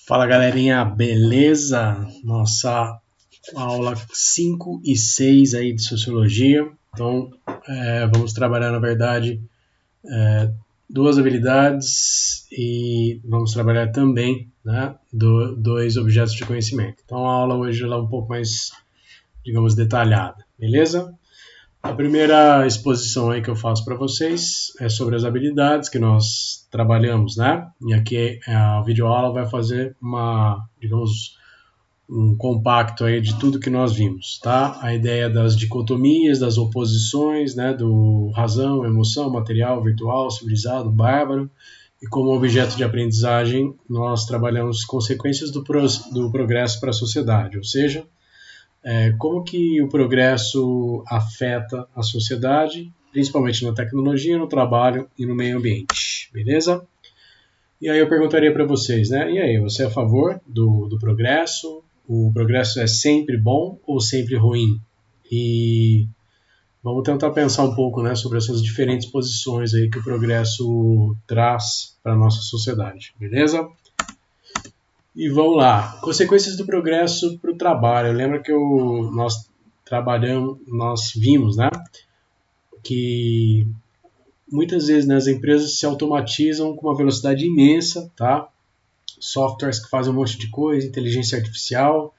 Fala galerinha, beleza? Nossa aula 5 e 6 aí de Sociologia. Então, vamos trabalhar, na verdade, duas habilidades e vamos trabalhar também, né, dois objetos de conhecimento. Então, a aula hoje ela é um pouco mais, digamos, detalhada, beleza? A primeira exposição aí que eu faço para vocês é sobre as habilidades que nós trabalhamos, né? E aqui a videoaula vai fazer digamos, um compacto aí de tudo que nós vimos, tá? A ideia das dicotomias, das oposições, né? Do razão, emoção, material, virtual, civilizado, bárbaro. E como objeto de aprendizagem, nós trabalhamos consequências do progresso para a sociedade, ou seja, como que o progresso afeta a sociedade, principalmente na tecnologia, no trabalho e no meio ambiente, beleza? E aí eu perguntaria para vocês, né? E aí, você é a favor do progresso? O progresso é sempre bom ou sempre ruim? E vamos tentar pensar um pouco, né, sobre essas diferentes posições aí que o progresso traz para a nossa sociedade, beleza? E vamos lá. Consequências do progresso para o trabalho. Lembra que nós vimos, né, que muitas vezes, né, as empresas se automatizam com uma velocidade imensa, tá? Softwares que fazem um monte de coisa, inteligência artificial,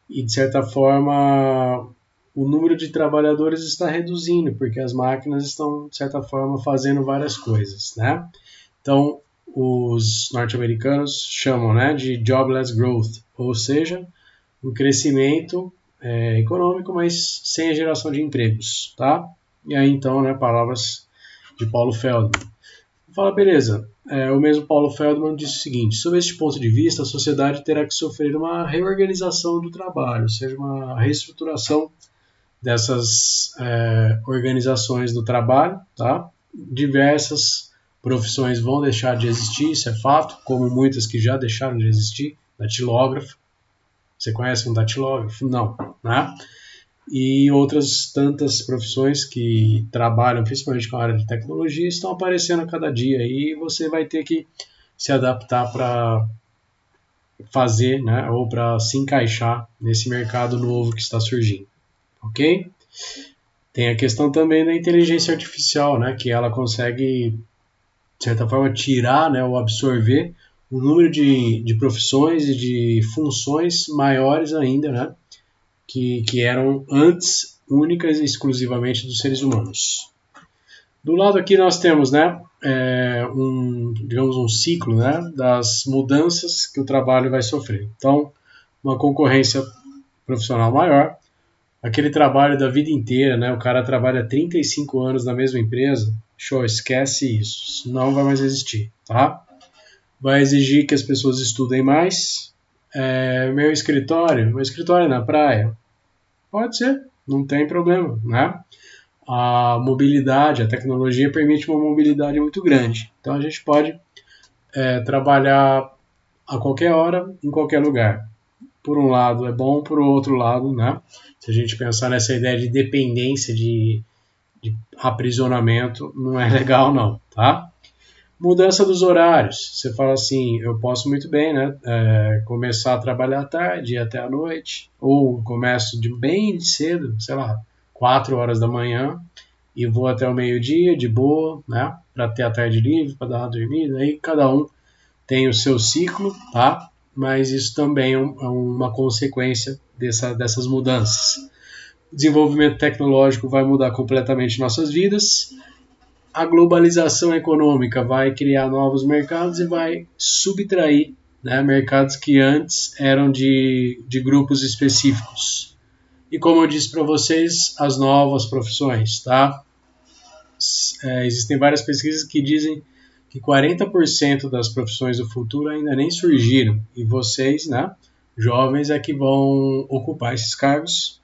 e de certa forma o número de trabalhadores está reduzindo, porque as máquinas estão, de certa forma, fazendo várias coisas, né? Então, os norte-americanos chamam, né, de jobless growth, ou seja, um crescimento econômico, mas sem a geração de empregos, tá? E aí, então, né, palavras de Paulo Feldman. Fala, beleza. O mesmo Paulo Feldman disse o seguinte: sob este ponto de vista, a sociedade terá que sofrer uma reorganização do trabalho, ou seja, uma reestruturação dessas organizações do trabalho, tá? Diversas profissões vão deixar de existir, isso é fato, como muitas que já deixaram de existir. Datilógrafo, você conhece um datilógrafo? Não, né? E outras tantas profissões que trabalham principalmente com a área de tecnologia estão aparecendo a cada dia e você vai ter que se adaptar para fazer, né, ou para se encaixar nesse mercado novo que está surgindo, ok? Tem a questão também da inteligência artificial, né, que ela consegue, de certa forma, tirar, né, ou absorver um número de profissões e de funções maiores ainda, né, que eram antes únicas e exclusivamente dos seres humanos. Do lado aqui nós temos, né, digamos um ciclo, né, das mudanças que o trabalho vai sofrer. Então, uma concorrência profissional maior, aquele trabalho da vida inteira, né, o cara trabalha 35 anos na mesma empresa, show, esquece isso não vai mais existir, tá? Vai exigir que as pessoas estudem mais. Meu escritório é na praia, pode ser, não tem problema, né? A mobilidade, a tecnologia permite uma mobilidade muito grande. Então a gente pode trabalhar a qualquer hora, em qualquer lugar. Por um lado é bom, por outro lado, né? Se a gente pensar nessa ideia de dependência, de aprisionamento, não é legal não, tá? Mudança dos horários. Você fala assim, eu posso muito bem, né, começar a trabalhar à tarde e até à noite, ou começo bem cedo, sei lá, 4 horas da manhã e vou até o meio-dia de boa, né, para ter a tarde livre, para dar uma dormida. Aí cada um tem o seu ciclo, tá? Mas isso também é uma consequência dessas mudanças. O desenvolvimento tecnológico vai mudar completamente nossas vidas. A globalização econômica vai criar novos mercados e vai subtrair, né, mercados que antes eram de grupos específicos. E como eu disse para vocês, as novas profissões, tá? Existem várias pesquisas que dizem que 40% das profissões do futuro ainda nem surgiram. E vocês, né, jovens, é que vão ocupar esses cargos.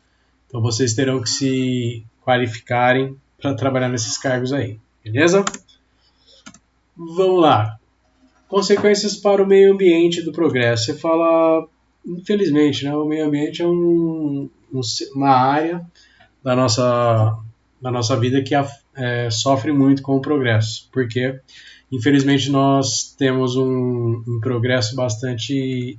Então vocês terão que se qualificarem para trabalhar nesses cargos aí. Beleza? Vamos lá. Consequências para o meio ambiente do progresso. Você fala, infelizmente, né, o meio ambiente é uma área da nossa vida que sofre muito com o progresso, porque infelizmente nós temos um progresso bastante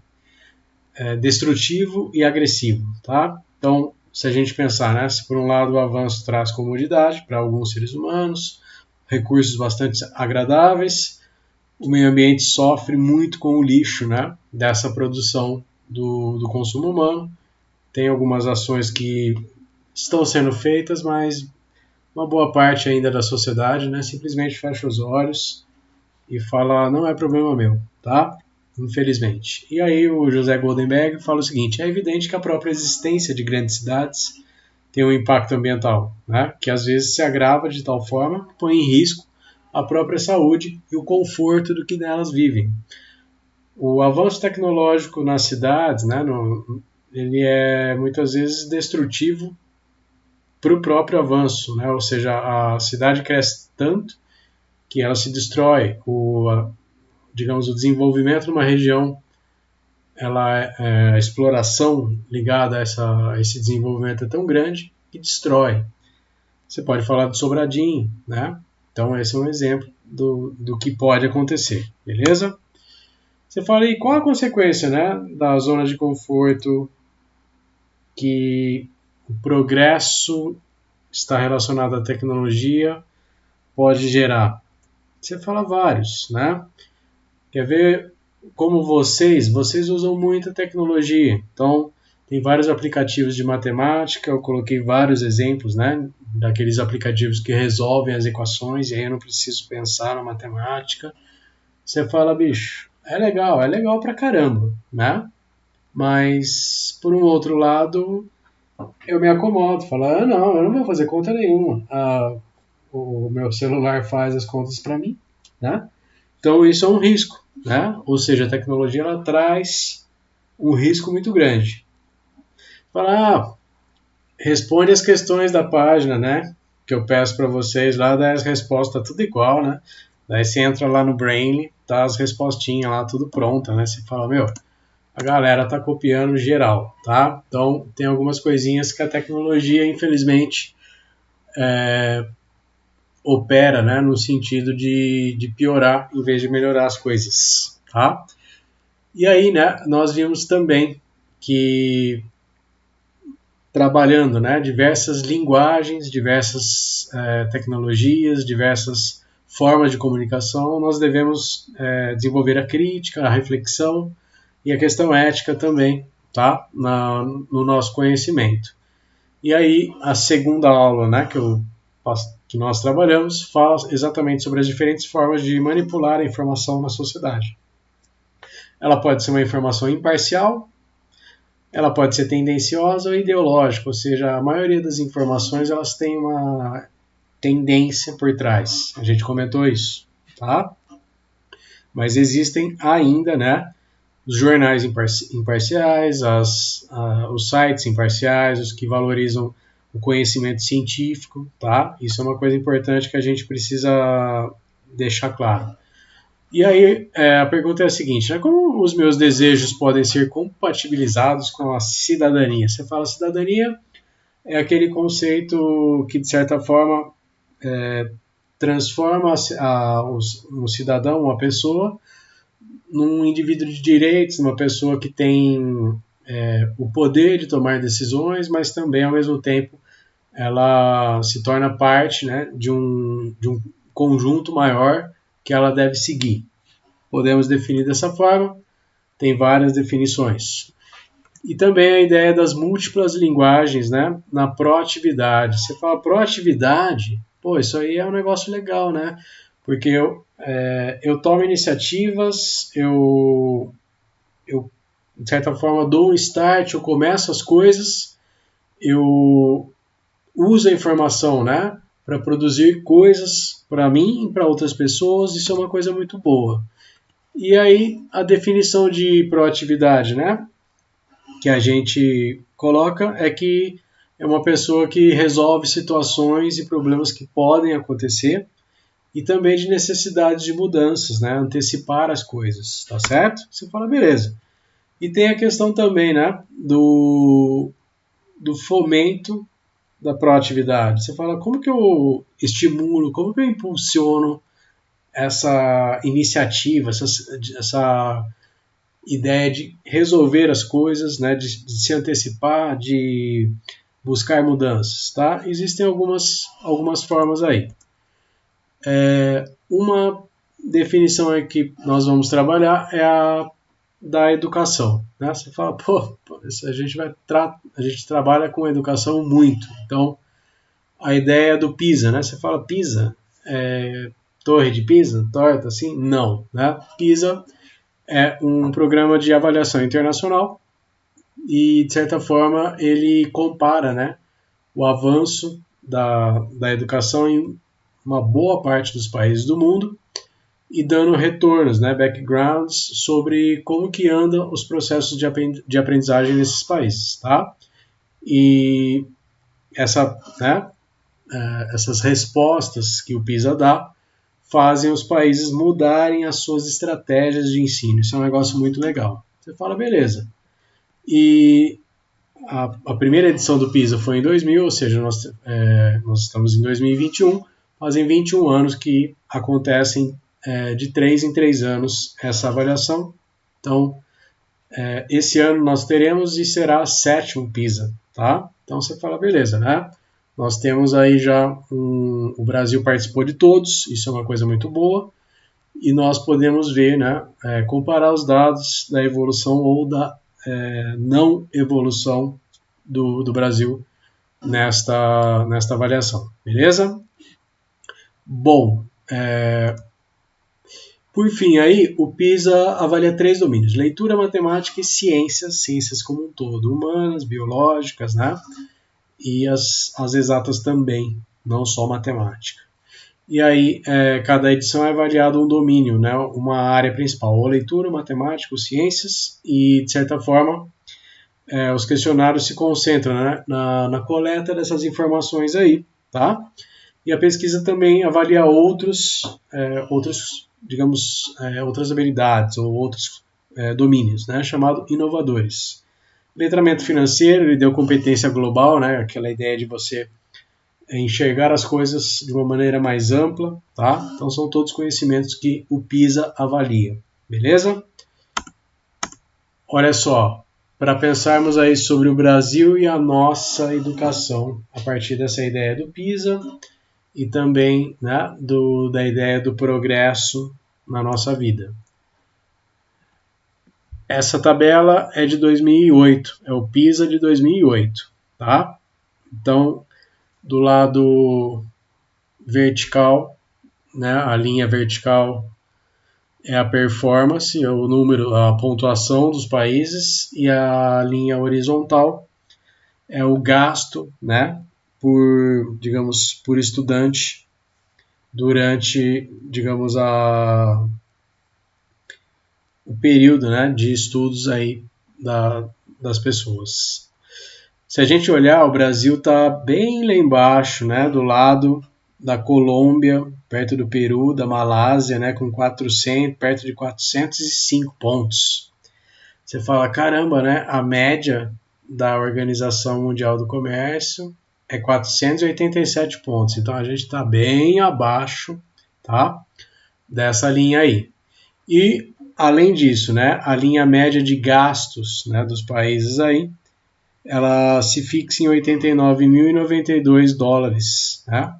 destrutivo e agressivo, tá? Então, se a gente pensar, né, se por um lado o avanço traz comodidade para alguns seres humanos, recursos bastante agradáveis, o meio ambiente sofre muito com o lixo, né, dessa produção do consumo humano. Tem algumas ações que estão sendo feitas, mas uma boa parte ainda da sociedade, né, simplesmente fecha os olhos e fala, não é problema meu, tá? Infelizmente. E aí o José Goldenberg fala o seguinte, é evidente que a própria existência de grandes cidades tem um impacto ambiental, né, que às vezes se agrava de tal forma que põe em risco a própria saúde e o conforto do que nelas vivem. O avanço tecnológico nas cidades, né, ele é muitas vezes destrutivo para o próprio avanço, né, ou seja, a cidade cresce tanto que ela se destrói. Digamos, o desenvolvimento de uma região, a exploração ligada a esse desenvolvimento é tão grande que destrói. Você pode falar de Sobradinho, né? Então esse é um exemplo do que pode acontecer, beleza? Você fala aí qual a consequência, né, da zona de conforto que o progresso está relacionado à tecnologia pode gerar? Você fala vários, né? Quer ver como vocês usam muita tecnologia. Então, tem vários aplicativos de matemática, eu coloquei vários exemplos, né, daqueles aplicativos que resolvem as equações, e aí eu não preciso pensar na matemática. Você fala, bicho, é legal pra caramba, né? Mas, por um outro lado, eu me acomodo, falo, não, eu não vou fazer conta nenhuma. O meu celular faz as contas para mim, né? Então isso é um risco, né? Ou seja, a tecnologia ela traz um risco muito grande. Fala, responde as questões da página, né? Que eu peço para vocês lá, daí as respostas tudo igual, né? Daí você entra lá no Brainly, tá as respostinhas lá tudo pronta, né? Você fala, meu, a galera tá copiando geral, tá? Então tem algumas coisinhas que a tecnologia, infelizmente, opera, né, no sentido de piorar em vez de melhorar as coisas, tá? E aí, né, nós vimos também que trabalhando, né, diversas linguagens, diversas tecnologias, diversas formas de comunicação, nós devemos desenvolver a crítica, a reflexão e a questão ética também, tá, no nosso conhecimento. E aí, a segunda aula, né, que nós trabalhamos, fala exatamente sobre as diferentes formas de manipular a informação na sociedade. Ela pode ser uma informação imparcial, ela pode ser tendenciosa ou ideológica, ou seja, a maioria das informações elas têm uma tendência por trás. A gente comentou isso, tá? Mas existem ainda, né, os jornais imparciais, os sites imparciais, os que valorizam o conhecimento científico, tá? Isso é uma coisa importante que a gente precisa deixar claro. E aí a pergunta é a seguinte, né? Como os meus desejos podem ser compatibilizados com a cidadania? Você fala cidadania é aquele conceito que, de certa forma, transforma um cidadão, uma pessoa, num indivíduo de direitos, uma pessoa que tem o poder de tomar decisões, mas também, ao mesmo tempo, ela se torna parte, né, de um conjunto maior que ela deve seguir. Podemos definir dessa forma, tem várias definições. E também a ideia das múltiplas linguagens, né, na proatividade. Você fala proatividade, pô, isso aí é um negócio legal, né? Porque eu tomo iniciativas, eu, de certa forma, dou um start, eu começo as coisas, eu uso a informação, né, para produzir coisas para mim e para outras pessoas, isso é uma coisa muito boa. E aí a definição de proatividade, né, que a gente coloca é que é uma pessoa que resolve situações e problemas que podem acontecer e também de necessidades de mudanças, né, antecipar as coisas, tá certo? Você fala, beleza. E tem a questão também, né, do fomento da proatividade. Você fala, como que eu estimulo, como que eu impulsiono essa iniciativa, ideia de resolver as coisas, né, de se antecipar, de buscar mudanças, tá? Existem algumas formas aí. Uma definição aí que nós vamos trabalhar é a da educação, né? Você fala, a gente trabalha com educação muito, então a ideia do PISA, né? Você fala PISA, torre de Pisa, torta, assim? Não, né? PISA é um programa de avaliação internacional e, de certa forma, ele compara, né, o avanço da educação em uma boa parte dos países do mundo e dando retornos, né, backgrounds sobre como que andam os processos de aprendizagem nesses países, tá? E essas respostas que o PISA dá fazem os países mudarem as suas estratégias de ensino. Isso é um negócio muito legal. Você fala, beleza. E a primeira edição do PISA foi em 2000, ou seja, nós estamos em 2021, fazem 21 anos que acontecem de 3 em 3 anos essa avaliação. Então, esse ano nós teremos e será 7º PISA, tá? Então você fala, beleza, né? Nós temos aí já o Brasil participou de todos, isso é uma coisa muito boa, e nós podemos ver, né, comparar os dados da evolução ou da não evolução do Brasil nesta avaliação, beleza? Bom, por fim, aí, o PISA avalia 3 domínios: leitura, matemática e ciências como um todo, humanas, biológicas, né? E as exatas também, não só matemática. E aí, cada edição é avaliado um domínio, né? Uma área principal, ou leitura, matemática, ou ciências, e, de certa forma, os questionários se concentram, né, na coleta dessas informações aí, tá? E a pesquisa também avalia outras habilidades ou outros domínios, né, chamado inovadores. Letramento financeiro, ele deu competência global, né, aquela ideia de você enxergar as coisas de uma maneira mais ampla, tá? Então são todos conhecimentos que o PISA avalia, beleza? Olha só, para pensarmos aí sobre o Brasil e a nossa educação a partir dessa ideia do PISA e também, né, da ideia do progresso na nossa vida. Essa tabela é de 2008, é o PISA de 2008, tá? Então, do lado vertical, né, a linha vertical é a performance, é o número, a pontuação dos países, e a linha horizontal é o gasto, né, por estudante durante, digamos, o período, né, de estudos aí das pessoas. Se a gente olhar, o Brasil está bem lá embaixo, né, do lado da Colômbia, perto do Peru, da Malásia, né, com perto de 405 pontos. Você fala, caramba, né, a média da Organização Mundial do Comércio é 487 pontos. Então a gente está bem abaixo, tá, dessa linha aí. E, além disso, né, a linha média de gastos, né, dos países aí, ela se fixa em 89.092 dólares, né?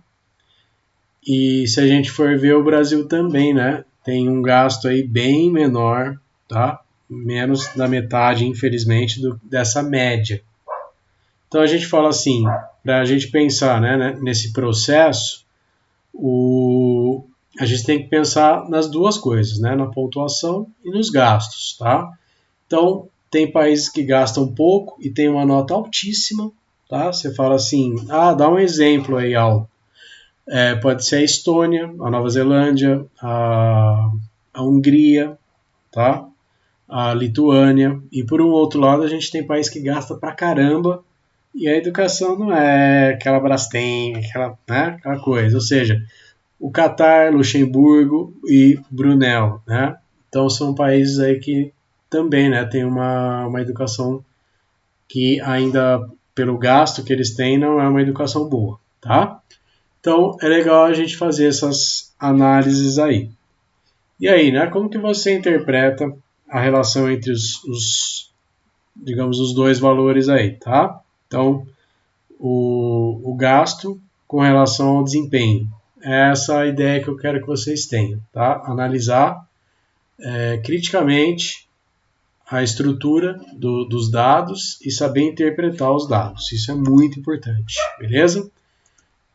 E se a gente for ver, o Brasil também, né, tem um gasto aí bem menor, tá? Menos da metade, infelizmente, dessa média. Então a gente fala assim, para a gente pensar, né, nesse processo, a gente tem que pensar nas duas coisas, né, na pontuação e nos gastos, tá? Então, tem países que gastam pouco e tem uma nota altíssima, tá? Você fala assim, dá um exemplo aí, Al. Pode ser a Estônia, a Nova Zelândia, a Hungria, tá? A Lituânia. E por um outro lado, a gente tem país que gasta pra caramba e a educação não é aquela Brastemp, aquela coisa. Ou seja, o Catar, Luxemburgo e Brunel, né? Então são países aí que também, né, tem uma educação que ainda, pelo gasto que eles têm, não é uma educação boa, tá? Então é legal a gente fazer essas análises aí. E aí, né, como que você interpreta a relação entre digamos, os dois valores aí, tá? Então, o gasto com relação ao desempenho. Essa é a ideia que eu quero que vocês tenham, tá? Analisar criticamente a estrutura dos dados e saber interpretar os dados. Isso é muito importante, beleza?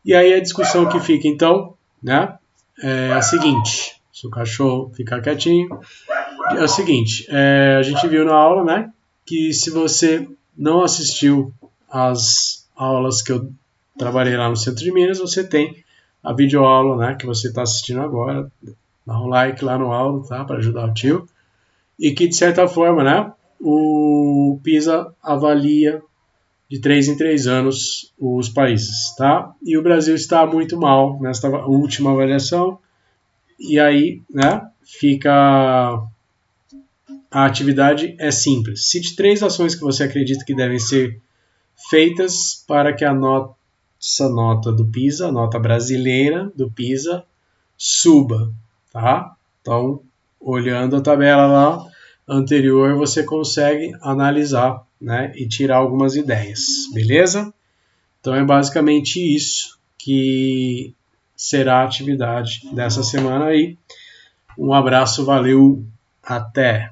E aí a discussão que fica, então, né, é a seguinte. Se o cachorro ficar quietinho, é o seguinte, a gente viu na aula, né, que se você não assistiu às aulas que eu trabalhei lá no Centro de Minas, você tem a videoaula, né, que você está assistindo agora. Dá um like lá no áudio, tá, para ajudar o tio. E que, de certa forma, né, o PISA avalia de 3 em 3 anos os países, tá? E o Brasil está muito mal nesta última avaliação. E aí, né, fica a atividade é simples. Cite 3 ações que você acredita que devem ser feitas para que a nossa nota do PISA, a nota brasileira do PISA, suba, tá? Então, olhando a tabela lá anterior, você consegue analisar, né, e tirar algumas ideias, beleza? Então é basicamente isso que será a atividade dessa semana aí. Um abraço, valeu, até!